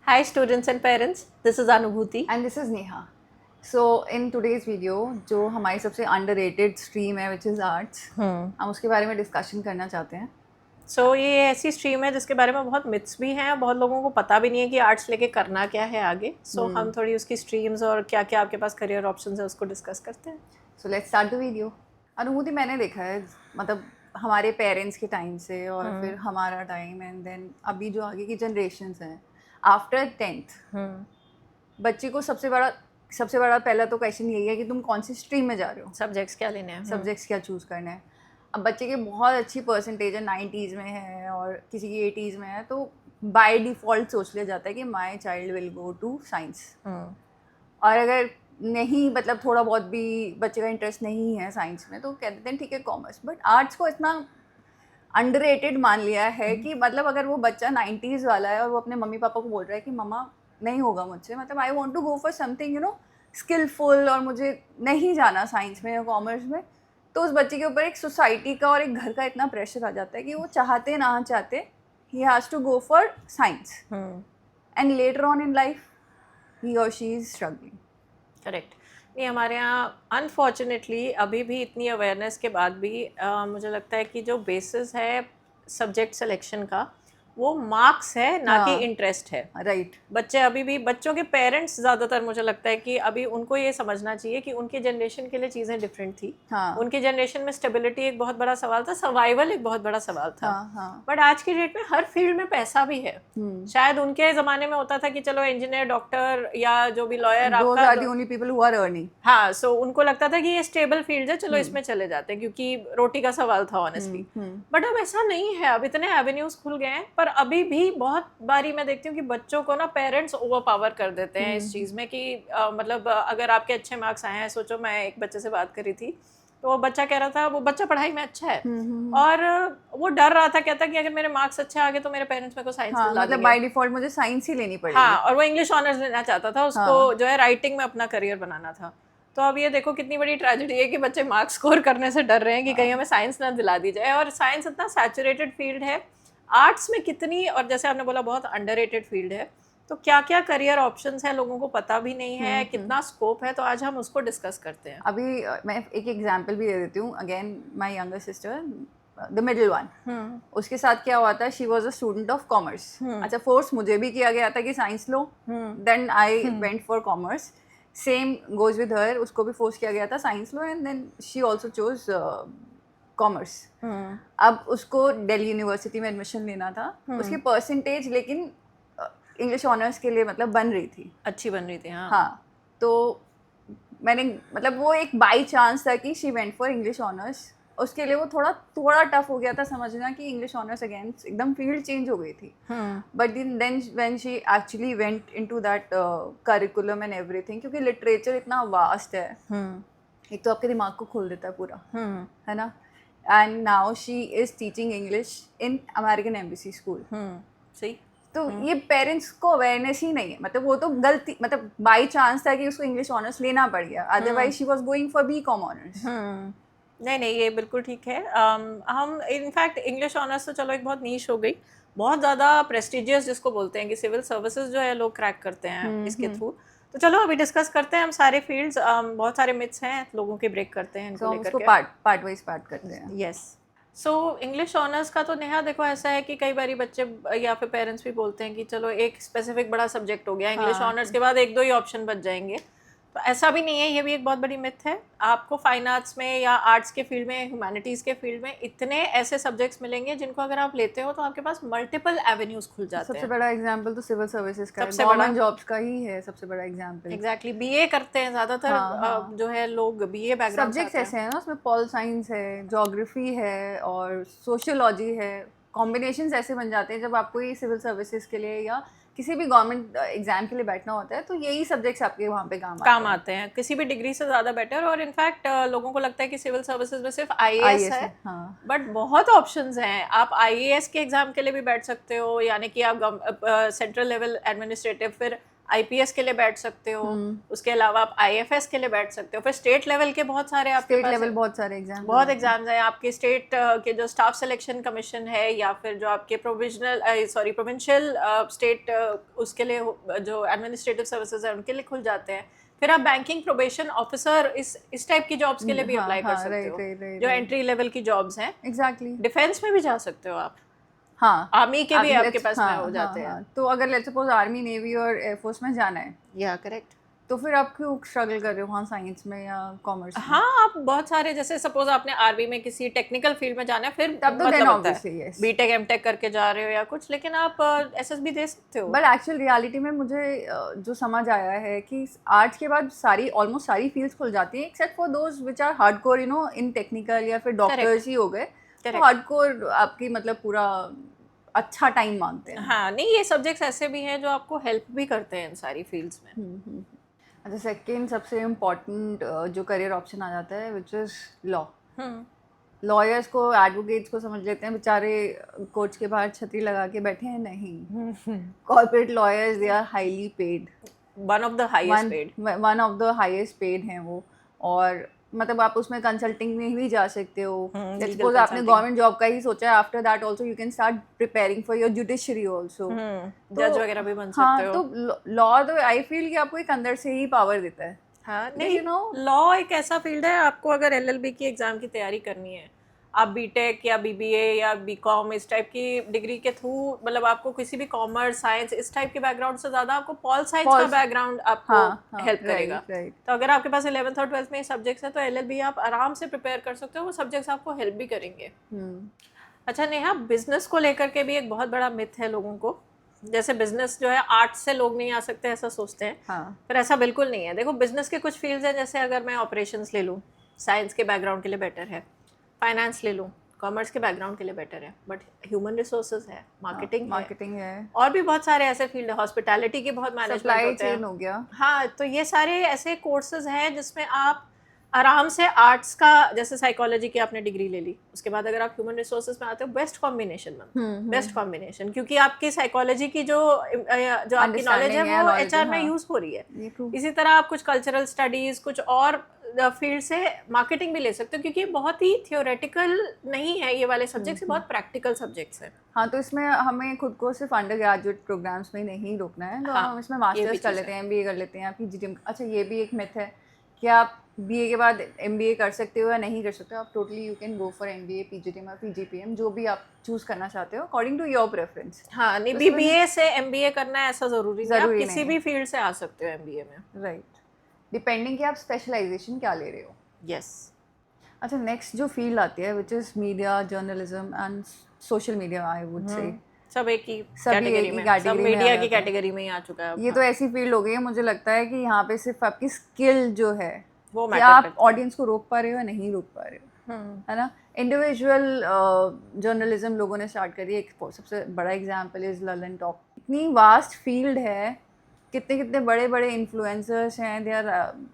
Hi students and parents, this is Anubhuti. And this is Neha. So in today's video जो हमारी सबसे underrated stream है which is arts, हम उसके बारे में discussion करना चाहते हैं. ये ऐसी स्ट्रीम है जिसके बारे में बहुत मिथ्स भी हैं, बहुत लोगों को पता भी नहीं है कि आर्ट्स लेके करना क्या है आगे. हम थोड़ी उसकी स्ट्रीम्स और क्या क्या आपके पास करियर ऑप्शंस है उसको डिस्कस करते हैं. So let's start the video. अनुभूति मैंने देखा है मतलब हमारे पेरेंट्स के टाइम से और फिर हमारा टाइम एंड देन अभी जो आगे की जनरेशन्स हैं आफ्टर 10th बच्चे को सबसे बड़ा पहला तो क्वेश्चन यही है कि तुम कौन सी स्ट्रीम में जा रहे हो, सब्जेक्ट्स क्या लेने हैं, सब्जेक्ट्स क्या चूज़ करना है. अब बच्चे की बहुत अच्छी परसेंटेज है 90s में है और किसी की 80s में है तो बाय डिफ़ॉल्ट सोच लिया जाता है कि my child will go to science. और अगर नहीं मतलब थोड़ा बहुत भी बच्चे का इंटरेस्ट नहीं है साइंस में तो कह देते हैं ठीक है कॉमर्स. बट आर्ट्स को इतना अंडररेटेड मान लिया है कि मतलब अगर वो बच्चा 90s वाला है और वो अपने मम्मी पापा को बोल रहा है कि मम्मा नहीं होगा मुझसे, मतलब I want to go for something skillful और मुझे नहीं जाना साइंस में या कॉमर्स में, तो उस बच्चे के ऊपर एक सोसाइटी का और एक घर का इतना प्रेशर आ जाता है कि वो चाहते ना चाहते he has to go for science and later on in life he और शी इज स्ट्रगलिंग. करेक्ट. नहीं, हमारे यहाँ अनफॉर्चुनेटली अभी भी इतनी अवेयरनेस के बाद भी मुझे लगता है कि जो बेसिस है सब्जेक्ट सिलेक्शन का वो मार्क्स है ना कि इंटरेस्ट है. राइट. बच्चे अभी भी, बच्चों के पेरेंट्स ज़्यादातर मुझे लगता है कि अभी उनको ये समझना चाहिए कि उनकी जनरेशन के लिए चीज़ें डिफरेंट थी. उनकी जनरेशन में स्टेबिलिटी एक बहुत बड़ा सवाल था, सर्वाइवल एक बहुत बड़ा सवाल था. बट आज की डेट में हर फील्ड में पैसा भी है. शायद उनके ज़माने में होता था कि चलो इंजीनियर, डॉक्टर या जो भी लॉयर आपका, हाँ, सो उनको लगता था कि ये स्टेबल फील्ड है, चलो इसमें चले जाते हैं क्योंकि रोटी का सवाल था ऑनेस्टली. बट अब ऐसा नहीं है. अब इतने एवेन्यूज खुल गए हैं पर अभी भी बहुत बारी मैं देखती हूँ कि बच्चों को ना पेरेंट्स ओवर पावर कर देते हैं इस चीज़ में कि मतलब अगर आपके अच्छे मार्क्स आए हैं, सोचो मैं एक बच्चे से बात करी थी तो वो बच्चा कह रहा था, वो बच्चा पढ़ाई में अच्छा है और वो डर रहा था, कहता कि अगर मेरे मार्क्स अच्छे आ गए तो मेरे पेरेंट्स मेरे को साइंस दिला मतलब बाय डिफॉल्ट मुझे साइंस ही लेनी पड़ेगी. हाँ, और वो इंग्लिश ऑनर्स लेना चाहता था, उसको जो है राइटिंग में अपना करियर बनाना था. तो अब ये देखो कितनी बड़ी ट्रेजेडी है कि बच्चे मार्क्स स्कोर करने से डर रहे हैं कि कहीं हमें साइंस ना दिला दी जाए. और साइंस इतना सैचुरेटेड फील्ड है. आर्ट्स में कितनी, और जैसे आपने बोला बहुत अंडररेटेड फील्ड है, तो क्या क्या करियर ऑप्शंस हैं लोगों को पता भी नहीं है, कितना स्कोप है. तो आज हम उसको डिस्कस करते हैं. अभी मैं एक एग्जांपल भी दे देती हूँ. Again my younger sister, the middle one, उसके साथ क्या हुआ था, she was a student of commerce. अच्छा, फोर्स मुझे भी किया गया था कि साइंस लो, then I went for commerce. Same goes with her, उसको भी फोर्स किया गया था साइंस लो and then she also chose commerce. अब उसको दिल्ली यूनिवर्सिटी में एडमिशन लेना था. उसकी परसेंटेज लेकिन इंग्लिश ऑनर्स के लिए मतलब बन रही थी, अच्छी बन रही थी. हाँ, तो मैंने मतलब वो एक बाई चांस था कि she went for English honours. उसके लिए वो थोड़ा टफ हो गया था समझना कि इंग्लिश ऑनर्स अगेन एकदम फील्ड चेंज हो गई थी. But then when she actually went into that curriculum and everything, क्योंकि लिटरेचर इतना वास्ट है, एक तो आपके दिमाग को खोल देता है पूरा, है ना. And now she is teaching English in American embassy school. सही. तो ये पेरेंट्स को अवेयरनेस ही नहीं है. मतलब वो तो गलती, मतलब बाई चांस था कि उसको इंग्लिश ऑनर्स लेना पड़ गया, otherwise she was going for BCom honours. नहीं, ये बिल्कुल ठीक है. हम इनफैक्ट इंग्लिश ऑनर्स तो चलो एक बहुत नीश हो गई, बहुत ज़्यादा प्रेस्टिजियस जिसको बोलते हैं कि सिविल सर्विसेज जो है लोग क्रैक करते हैं इसके थ्रू. तो चलो अभी डिस्कस करते हैं हम सारे फील्ड्स. बहुत सारे मिथ्स हैं लोगों के, ब्रेक करते हैं इनको लेकर के. पार्ट वाइज पार्ट करते हैं. यस. सो इंग्लिश ऑनर्स का तो नेहा देखो ऐसा है कि कई बार बच्चे या फिर पेरेंट्स भी बोलते हैं कि चलो एक स्पेसिफिक बड़ा सब्जेक्ट हो गया इंग्लिश ऑनर्स के बाद एक दो ही ऑप्शन बच जाएंगे. तो ऐसा भी नहीं है, ये भी एक बहुत बड़ी मिथ है. आपको फाइन आर्ट्स में या आर्ट्स के फील्ड में, ह्यूमैनिटीज़ के फील्ड में इतने ऐसे सब्जेक्ट्स मिलेंगे जिनको अगर आप लेते हो तो आपके पास मल्टीपल एवेन्यूज खुल जाते हैं. सबसे बड़ा एग्जांपल तो सिविल सर्विसेज का, गवर्नमेंट जॉब्स का ही है सबसे बड़ा एग्जांपल. एग्जैक्टली. बीए करते हैं ज़्यादातर जो है लोग, बीए बैकग्राउंड सब्जेक्ट्स ऐसे हैं ना, उसमें पॉल साइंस है, ज्योग्राफी है और सोशियोलॉजी है. कॉम्बिनेशंस ऐसे बन जाते हैं जब आपको ये सिविल सर्विसेज के लिए या किसी भी गवर्नमेंट एग्जाम के लिए बैठना होता है तो यही सब्जेक्ट्स आपके वहाँ पे काम आते हैं किसी भी डिग्री से ज़्यादा बेटर. और इनफैक्ट लोगों को लगता है कि सिविल सर्विसेज में सिर्फ आईएएस है, बट बहुत ऑप्शंस हैं. आप आईएएस के एग्जाम के लिए भी बैठ सकते हो, यानी कि आप सेंट्रल लेवल एडमिनिस्ट्रेटिव, फिर IPS के लिए बैठ सकते हो, उसके अलावा आप IFS के लिए बैठ सकते हो, फिर स्टेट लेवल के बहुत सारे आपके स्टेट लेवल बहुत सारे एग्जाम, बहुत एग्जाम्स हैं आपके स्टेट के जो स्टाफ सिलेक्शन कमीशन है या फिर जो आपके प्रोविंशियल स्टेट उसके लिए जो एडमिनिस्ट्रेटिव सर्विसेज है उनके लिए खुल जाते हैं। फिर आप बैंकिंग प्रोबेशन ऑफिसर इस टाइप की जॉब्स के लिए भी अप्लाई कर सकते हो, जो एंट्री लेवल की जॉब्स हैं। एग्जैक्टली। डिफेंस में भी जा सकते हो आप, हाँ, आर्मी के भी आपके पास में हो जाते हैं। तो अगर लेट्स सपोज आर्मी, नेवी और एयरफोर्स में जाना है, या करेक्ट, तो फिर आप क्यों स्ट्रगल कर रहे हो वहाँ साइंस में या कॉमर्स में? हाँ, आप बहुत सारे, जैसे सपोज आपने आर्मी में किसी टेक्निकल फील्ड में जाना है, फिर तब तो then obviously yes, BTech MTech करके जा रहे हो या कुछ, लेकिन आप एसएसबी दे सकते हो। बट एक्चुअल रियलिटी में मुझे जो समझ आया है कि आर्ट्स के बाद ऑलमोस्ट सारी फील्ड्स खुल जाती हैं except for those which are hardcore, you know, in technical या फिर डॉक्टर्स ही हो गए, हार्डकोर आपकी मतलब पूरा अच्छा टाइम मांगते हैं। हाँ, नहीं, ये सब्जेक्ट्स ऐसे भी हैं जो आपको हेल्प भी करते हैं इन सारी फील्ड्स में। अच्छा, सेकेंड सबसे इम्पोर्टेंट जो करियर ऑप्शन आ जाता है विच इज़ लॉ। लॉयर्स को, एडवोकेट्स को समझ लेते हैं बेचारे कोर्ट्स के बाहर छतरी लगा के बैठे हैं, नहीं, corporate lawyers they are highly paid, one of the highest paid हैं वो। और मतलब आप उसमें कंसल्टिंग में भी जा सकते हो। सपोज आपने गवर्नमेंट जॉब का ही सोचा है, after that also you can start preparing for your judiciary also, जज वगैरह भी बन सकते हो। तो लॉ तो आई फील कि आपको एक अंदर से ही पावर देता है। हाँ, नहीं, लॉ एक ऐसा फील्ड है, आपको अगर LLB की एग्जाम की तैयारी करनी है, आप बीटेक या BBA या BCom इस टाइप की डिग्री के थ्रू, मतलब आपको किसी भी कॉमर्स, साइंस इस टाइप के बैकग्राउंड से ज़्यादा आपको पॉल साइंस का बैकग्राउंड आपको हेल्प करेगा। तो अगर आपके पास 11th और 12th में ये सब्जेक्ट्स है तो LLB आप आराम से प्रिपेयर कर सकते हो, वो सब्जेक्ट्स आपको हेल्प भी करेंगे। अच्छा नेहा, बिजनेस को लेकर के भी एक बहुत बड़ा मिथ है लोगों को, जैसे बिजनेस जो है आर्ट्स से लोग नहीं आ सकते ऐसा सोचते हैं। पर ऐसा बिल्कुल नहीं है। देखो, बिजनेस के कुछ फील्ड्स हैं, जैसे अगर मैं ऑपरेशंस ले लूँ, साइंस के बैकग्राउंड के लिए बेटर है, फाइनेंस ले लूँ, कॉमर्स के बैकग्राउंड के लिए बेटर है, बट ह्यूमन रिसोर्सेज है, मार्केटिंग है, और भी बहुत सारे ऐसे फील्ड है, हॉस्पिटैलिटी के बहुत मैनेजमेंट होते हैं, हो गया। हाँ, तो ये सारे ऐसे कोर्सेज हैं जिसमें आप आराम से आर्ट्स का, जैसे साइकोलॉजी की आपने डिग्री ले ली, उसके बाद अगर आप ह्यूमन रिसोर्सेज में आते हो, बेस्ट कॉम्बिनेशन, क्योंकि आपकी साइकोलॉजी की जो आपकी नॉलेज है वो HR में यूज हो रही है। इसी तरह आप कुछ कल्चरल स्टडीज, कुछ और फील्ड से मार्केटिंग भी ले सकते हो, क्योंकि बहुत ही थियोरेटिकल नहीं है ये वाले सब्जेक्ट्स, बहुत प्रैक्टिकल सब्जेक्ट्स हैं। हाँ, तो इसमें हमें खुद को सिर्फ अंडर ग्रेजुएट प्रोग्राम्स में नहीं रोकना है, तो हम इसमें मास्टर्स कर लेते हैं, MBA कर लेते हैं, PGDM। अच्छा, ये भी एक मिथ है कि आप BA के बाद MBA कर सकते हो या नहीं कर सकते हो। आप totally you can go for MBA, PGDM और PGPM, जो भी आप चूज करना चाहते हो अकॉर्डिंग टू योर प्रेफरेंस। हाँ, नहीं, BBA से MBA करना है ऐसा जरूरी नहीं, आप किसी भी फील्ड से आ सकते हो MBA में, राइट, डिपेंडिंग कि आप स्पेशलाइजेशन क्या ले रहे हो। यस। अच्छा, नेक्स्ट जो फील्ड आती है which is media, journalism and social media, I would say सब एक ही कैटेगरी में, सब मीडिया की कैटेगरी में ही आ चुका है। ये तो ऐसी फील्ड हो गई है, मुझे लगता है कि यहाँ पे सिर्फ आपकी स्किल जो है वो मैटर करती है, आप ऑडियंस को रोक पा रहे हो या नहीं रोक पा रहे हो, है ना। इंडिविजुअल जर्नलिज्म लोगों ने स्टार्ट करी है, एक सबसे बड़ा एग्जांपल इज ललन टॉप। इतनी वास्ट फील्ड है, कितने बड़े बड़े इन्फ्लुएंसर्स हैं, they are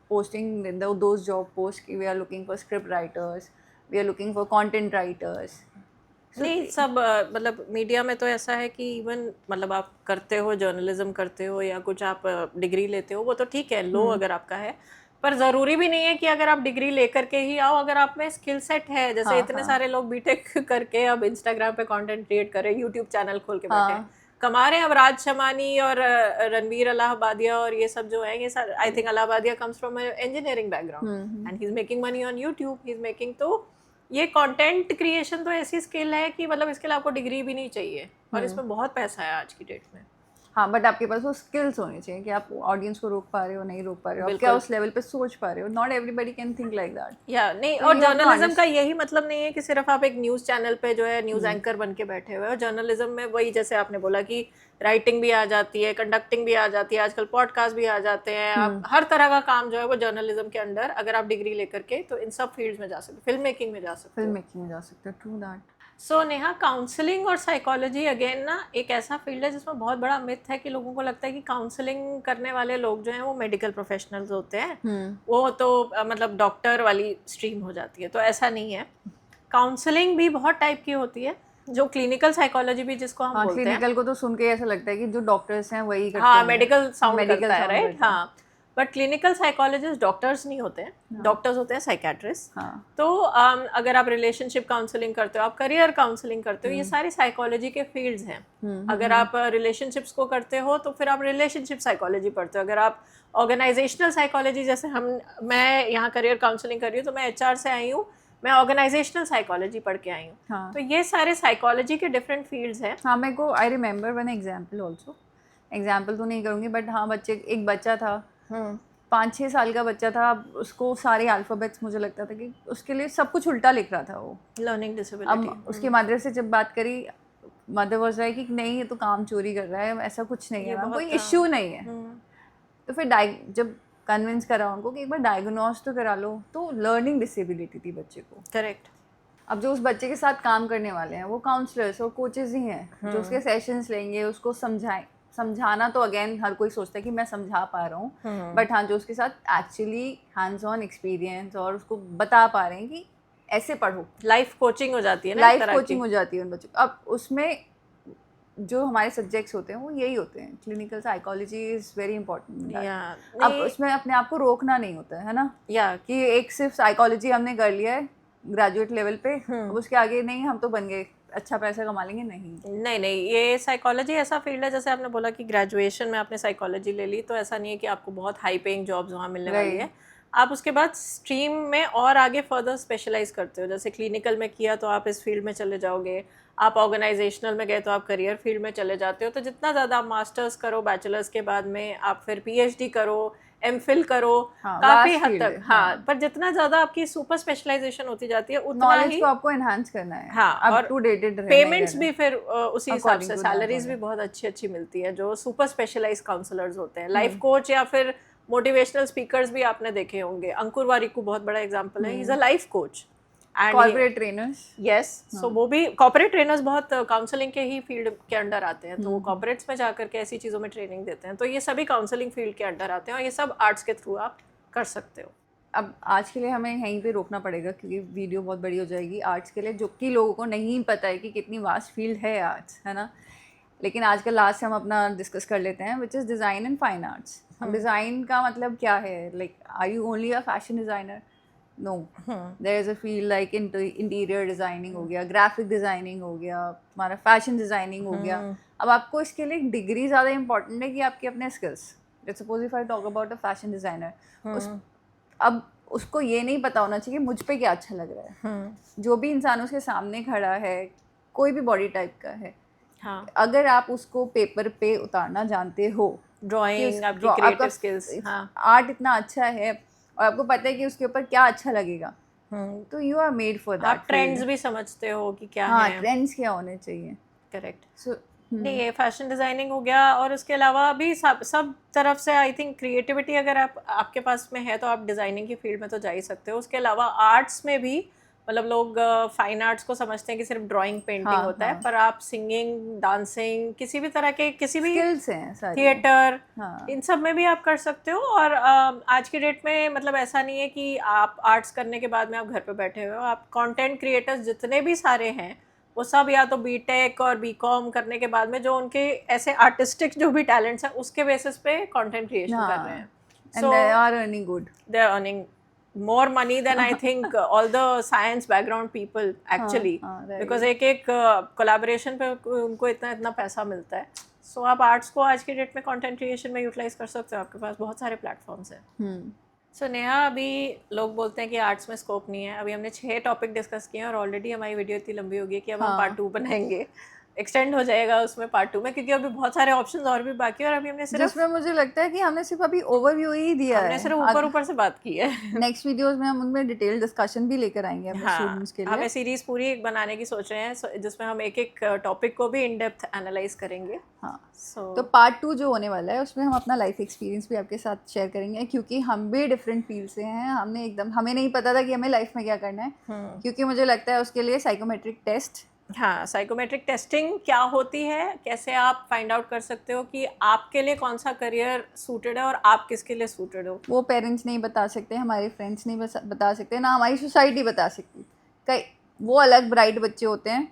posting those job post कि we are looking for script writers, we are looking for content writers. नहीं, सब मतलब मीडिया में तो ऐसा है कि इवन मतलब आप करते हो, जर्नलिज्म करते हो या कुछ आप डिग्री लेते हो, वो तो ठीक है, लो अगर आपका है, पर ज़रूरी भी नहीं है कि अगर आप डिग्री लेकर के ही आओ, अगर आप में स्किल सेट है, जैसे इतने सारे लोग बीटेक करके अब इंस्टाग्राम पे कंटेंट क्रिएट कर रहे हैं, यूट्यूब चैनल खोल के बैठे हैं, कमा रहे हैं। अब राज शमानी और रणवीर अलाहाबादिया और ये सब जो है, ये सारे, I think Allahbadia comes from engineering background and he is making money on YouTube, he is making. तो ये कंटेंट क्रिएशन तो ऐसी स्किल है कि मतलब इसके लिए आपको डिग्री भी नहीं चाहिए, और इसमें बहुत पैसा है आज की डेट में। हाँ, बट आपके पास वो स्किल्स होने चाहिए कि आप ऑडियंस को रोक पा रहे हो, नहीं रोक पा रहे हो, आप क्या उस लेवल पे सोच पा रहे हो। Not everybody can think like that. या नहीं, और जर्नलिज्म का यही मतलब नहीं है कि सिर्फ आप एक न्यूज़ चैनल पे जो है न्यूज़ एंकर बन के बैठे हुए हो। जर्नलिज्म में वही, जैसे आपने बोला कि राइटिंग भी आ जाती है, कंडक्टिंग भी आ जाती है, आजकल पॉडकास्ट भी आ जाते हैं, आप हर तरह का काम जो है वो जर्नलिज्म के अंडर, अगर आप डिग्री लेकर के, तो इन सब फील्ड्स में जा सकते हो, फिल्म मेकिंग में जा सकते हो, true that. So Neha, counselling और साइकोलॉजी अगेन ना एक ऐसा फील्ड है जिसमें बहुत बड़ा मिथ है कि लोगों को लगता है कि काउंसलिंग करने वाले लोग जो हैं वो मेडिकल प्रोफेशनल्स होते हैं, वो तो मतलब डॉक्टर वाली स्ट्रीम हो जाती है, तो ऐसा नहीं है। काउंसलिंग भी बहुत टाइप की होती है। जो क्लिनिकल साइकोलॉजी भी जिसको हम बोलते हैं, क्लिनिकल को तो सुन के ऐसा लगता है कि जो डॉक्टर्स हैं वही करते हाँ हैं, मेडिकल साउंड करता है, राइट, हाँ, बट क्लिनिकल साइकोलॉजिस्ट डॉक्टर्स नहीं होते हैं, डॉक्टर्स होते हैं साइकेट्रिस्ट। तो अगर आप रिलेशनशिप काउंसलिंग करते हो, आप करियर काउंसलिंग करते हो, ये सारी साइकोलॉजी के फील्ड्स हैं। अगर आप रिलेशनशिप्स को करते हो तो फिर आप रिलेशनशिप साइकोलॉजी पढ़ते हो। अगर आप ऑर्गेनाइजेशनल साइकोलॉजी, जैसे मैं यहाँ करियर काउंसलिंग कर रही हूँ तो मैं HR से आई हूँ, मैं ऑर्गेनाइजेशनल साइकोलॉजी पढ़ के आई हूँ। तो ये सारे साइकोलॉजी के डिफरेंट फील्ड्स हैं। हाँ, मेरे को I remember one example also, example तो नहीं करूँगी बट हाँ, एक बच्चा था, 5-6 साल का बच्चा था, उसको सारे अल्फ़ाबेट्स, मुझे लगता था कि उसके लिए सब कुछ उल्टा लिख रहा था वो, लर्निंग डिसेबिलिटी। अब उसकी मदर से जब बात करी, मदर वाज लाइक कि नहीं ये तो काम चोरी कर रहा है, ऐसा कुछ नहीं है, कोई इश्यू नहीं है। तो फिर जब कन्विंस करा उनको कि एक बार डायग्नोज तो करा लो, तो लर्निंग डिसेबिलिटी थी बच्चे को। करेक्ट। अब जो उस बच्चे के साथ काम करने वाले हैं वो काउंसलर्स और कोचेस ही हैं, जो उसके सेशंस लेंगे, उसको समझाना तो अगेन हर कोई सोचता है कि मैं समझा पा रहा हूँ, बट हाँ, जो उसके साथ एक्चुअली हैंड्स ऑन एक्सपीरियंस और उसको बता पा रहे हैं कि ऐसे पढ़ो, लाइफ कोचिंग हो जाती है ना, लाइफ कोचिंग हो जाती है उन बच्चों को। अब उसमें जो हमारे सब्जेक्ट्स होते हैं वो यही होते हैं, clinical psychology is very important. अब उसमें अपने आप को रोकना नहीं होता है ना, कि एक सिर्फ साइकोलॉजी हमने कर लिया है ग्रेजुएट लेवल पे, अब उसके आगे नहीं हम तो बन गए, अच्छा पैसा कमा लेंगे, नहीं, ये साइकोलॉजी ऐसा फील्ड है, जैसे आपने बोला कि ग्रेजुएशन में आपने साइकोलॉजी ले ली तो ऐसा नहीं है कि आपको बहुत हाई पेइंग जॉब्स वहाँ मिलने वाली है। आप उसके बाद स्ट्रीम में और आगे फर्दर स्पेशलाइज करते हो, जैसे क्लिनिकल में किया तो आप इस फील्ड में चले जाओगे, आप ऑर्गेनाइजेशनल में गए तो आप करियर फील्ड में चले जाते हो। तो जितना ज़्यादा आप मास्टर्स करो, बैचलर्स के बाद में आप फिर PhD करो, MPhil करो, काफी हद तक, हाँ, पर जितना ज्यादा आपकी सुपर स्पेशलाइजेशन होती जाती है उतना नॉलेज ही को आपको एनहांस करना है, हाँ, और पेमेंट्स भी फिर उसी हिसाब से सैलरीज भी बहुत अच्छी मिलती है जो सुपर स्पेशलाइज्ड काउंसलर्स होते हैं। लाइफ कोच या फिर मोटिवेशनल स्पीकर्स भी आपने देखे होंगे, अंकुर वारिकू बहुत बड़ा एग्जांपल है, he is a life coach. Corporate trainers, yes, so वो भी कॉर्पोरेट ट्रेनर्स बहुत काउंसलिंग के ही फील्ड के अंडर आते हैं, तो वो कॉर्पोरेट्स में जाकर के ऐसी चीज़ों में ट्रेनिंग देते हैं। तो ये सभी काउंसलिंग फील्ड के अंडर आते हैं और ये सब आर्ट्स के थ्रू आप कर सकते हो। अब आज के लिए हमें यहीं पे रोकना पड़ेगा क्योंकि वीडियो बहुत बड़ी हो जाएगी आर्ट्स के लिए, जो कि लोगों को नहीं पता है कि कितनी वास्ट फील्ड है आर्ट्स, है ना। लेकिन आज का लास्ट हम अपना डिस्कस कर लेते हैं, which is design and fine arts. अब डिज़ाइन का मतलब क्या है, like are you only a fashion designer? No, there is a field like interior designing हो गया, ग्राफिक डिज़ाइनिंग हो गया, हमारा फैशन डिज़ाइनिंग हो गया। अब आपको इसके लिए डिग्री ज़्यादा इंपॉर्टेंट है कि आपके अपने skills. Let's suppose if I talk about a fashion designer, अब उसको ये नहीं पता होना चाहिए मुझ पे क्या अच्छा लग रहा है। जो भी इंसान उसके सामने खड़ा है, कोई भी बॉडी टाइप का है, हाँ, अगर आप उसको पेपर पे उतारना जानते हो, ड्राइंग, आपकी क्रिएटिव स्किल्स, हाँ, आर्ट इतना अच्छा है और आपको पता है कि उसके ऊपर क्या अच्छा लगेगा, तो you are made for that. आप ट्रेंड्स भी समझते हो कि क्या हाँ, है, ट्रेंड्स क्या होने चाहिए। करेक्ट। सो नहीं, ये फैशन डिज़ाइनिंग हो गया, और उसके अलावा भी सब तरफ से आई थिंक क्रिएटिविटी अगर आपके पास में है तो आप डिज़ाइनिंग की फील्ड में तो जा ही सकते हो। उसके अलावा आर्ट्स में भी, मतलब लोग फाइन आर्ट्स को समझते हैं कि सिर्फ ड्राइंग पेंटिंग होता है, पर आप सिंगिंग, डांसिंग, किसी भी तरह के किसी भी स्किल्स हैं, थिएटर, इन सब में भी आप कर सकते हो। और आज की डेट में मतलब ऐसा नहीं है कि आप आर्ट्स करने के बाद में आप घर पे बैठे हुए हो, आप कंटेंट क्रिएटर्स जितने भी सारे हैं वो सब या तो बीटेक और बीकॉम करने के बाद में जो उनके ऐसे आर्टिस्टिक जो भी टैलेंट्स हैं उसके बेसिस पे कंटेंट क्रिएशन कर रहे हैं, so they are earning good, they are earning more money than I think all the science background people actually, because एक कोलैबोरेशन पे उनको इतना पैसा मिलता है। सो आप आर्ट्स को आज की डेट में कंटेंट क्रिएशन में यूटिलाइज कर सकते हो, आपके पास बहुत सारे प्लेटफॉर्म्स हैं। सो नेहा, अभी लोग बोलते हैं कि आर्ट्स में स्कोप नहीं है। अभी हमने 6 टॉपिक डिस्कस किए हैं और ऑलरेडी हमारी वीडियो इतनी लंबी हो गई कि अब हम पार्ट 2 बनाएंगे, एक्सटेंड हो जाएगा उसमें पार्ट 2 में, क्योंकि अभी बहुत सारे ऑप्शंस और भी बाकी है और अभी हमने सिर्फ, जिसमें मुझे लगता है कि हमने सिर्फ अभी ओवरव्यू ही दिया है, हमने सिर्फ ऊपर से बात की है। नेक्स्ट वीडियोस में हम उनमें डिटेल डिस्कशन भी लेकर आएंगे अपने स्टूडेंट्स के लिए। हमें सीरीज पूरी एक बनाने की सोच रहे हैं जिसमें हम एक टॉपिक को भी इन डेप्थ एनालाइज करेंगे। तो पार्ट 2 जो होने वाला है उसमें हम अपना लाइफ एक्सपीरियंस भी आपके साथ शेयर करेंगे, क्योंकि हम भी डिफरेंट फील्ड से हैं। हमें नहीं पता था कि हमें लाइफ में क्या करना है, क्योंकि मुझे लगता है उसके लिए साइकोमेट्रिक टेस्ट, हाँ, साइकोमेट्रिक टेस्टिंग क्या होती है, कैसे आप फाइंड आउट कर सकते हो कि आपके लिए कौन सा करियर सूटेड है और आप किसके लिए सूटेड हो, वो पेरेंट्स नहीं बता सकते, हमारे फ्रेंड्स नहीं बता सकते, ना हमारी सोसाइटी बता सकती। कई वो अलग ब्राइट बच्चे होते हैं,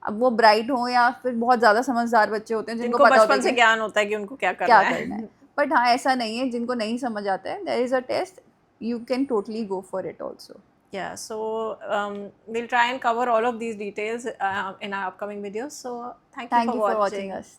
अब वो ब्राइट हो या फिर बहुत ज़्यादा समझदार बच्चे होते हैं जिनको जिनको पता होता बचपन से है ज्ञान होता है कि उनको क्या करना है। बट हाँ ऐसा नहीं है, जिनको नहीं समझ आता है there is a test, you can totally go for it also. Yeah, so we'll try and cover all of these details in our upcoming videos. So thank you Thank for you for watching. watching us.